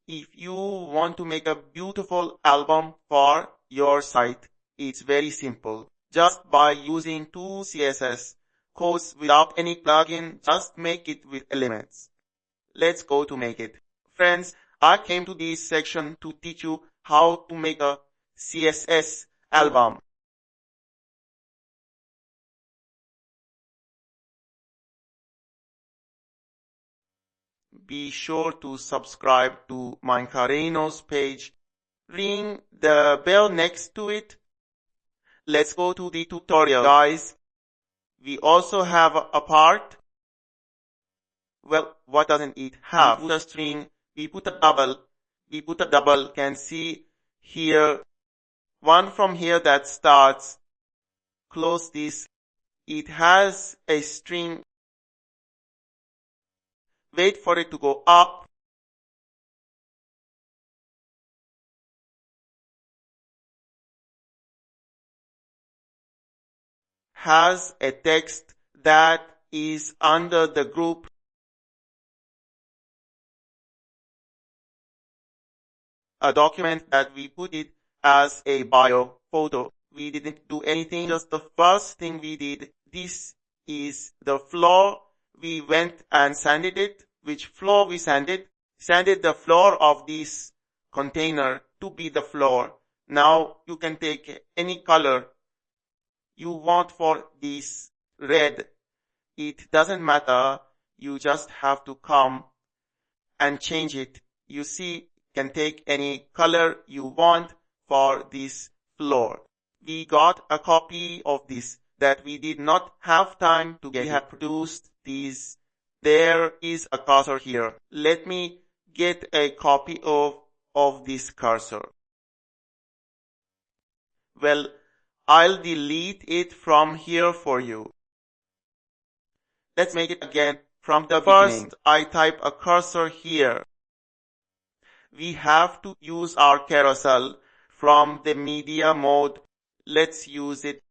If you want to make a beautiful album for your site, it's very simple. Just by using two CSS codes without any plugin, just make it with elements. Let's go to make it. Friends, I came to this section to teach you how to make a CSS album. Be sure to subscribe to Minecarinos page. Ring the bell next to it. Let's go to the tutorial, guys. We also have a part. Well, what doesn't it have? We put a string, we put a double, can see here, one from here that starts, close this, it has a string, wait for it to go up, has a text that is under the group, a document that we put it as a bio photo. We didn't do anything, just the first thing we did. This is the floor. We went and sanded it. Which floor we sanded? Sanded the floor of this container to be the floor. Now you can take any color you want for this red. It doesn't matter. You just have to come and change it. You see, you can take any color you want for this floor. We got a copy of this that we did not have time to get. We have produced these. There is a cursor here. Let me get a copy of this cursor. Well, I'll delete it from here for you. Let's make it again from the beginning. First, I type a cursor here. We have to use our carousel from the media mode. Let's use it.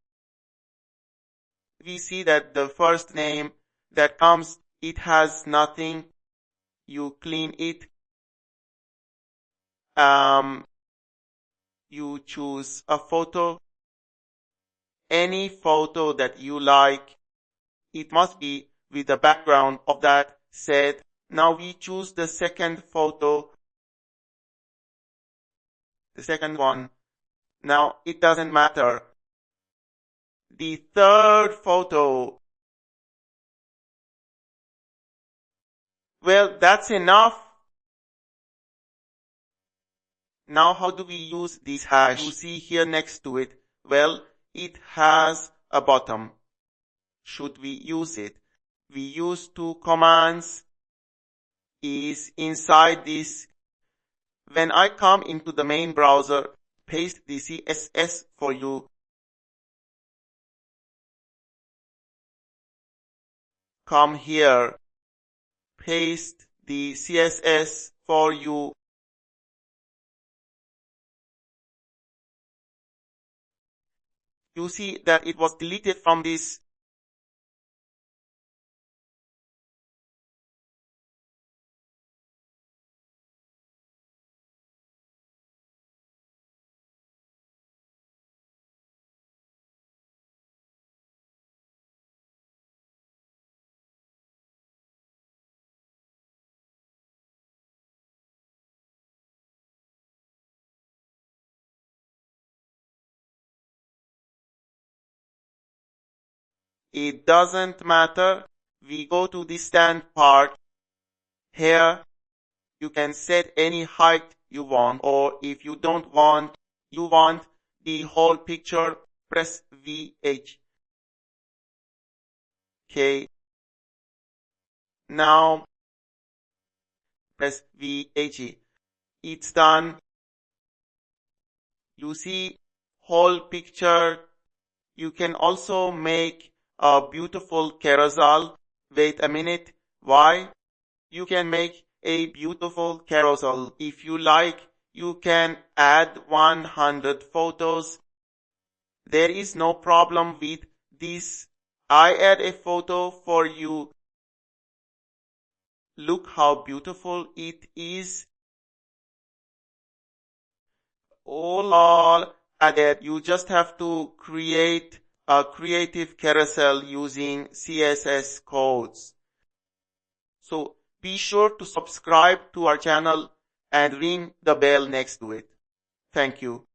We see that the first name that comes, it has nothing. You clean it. You choose a photo. Any photo that you like. It must be with the background of that set. Now we choose the second photo. The second one. Now it doesn't matter. The third photo. Well, that's enough. Now how do we use this hash? You see here next to it. Well, it has a bottom. Should we use it? We use two commands. Is inside this. When I come into the main browser, paste the CSS for you. Come here. Paste the CSS for you. You see that it was deleted from this. It doesn't matter. We go to the stand part. Here, you can set any height you want, or if you don't want, you want the whole picture, press VH. Okay. Now, press VH. It's done. You see whole picture. You can also make a beautiful carousel. Wait a minute. Why? You can make a beautiful carousel. If you like, you can add 100 photos. There is no problem with this. I add a photo for you. Look how beautiful it is. all added. You just have to create a creative carousel using CSS codes. So be sure to subscribe to our channel and ring the bell next to it. Thank you.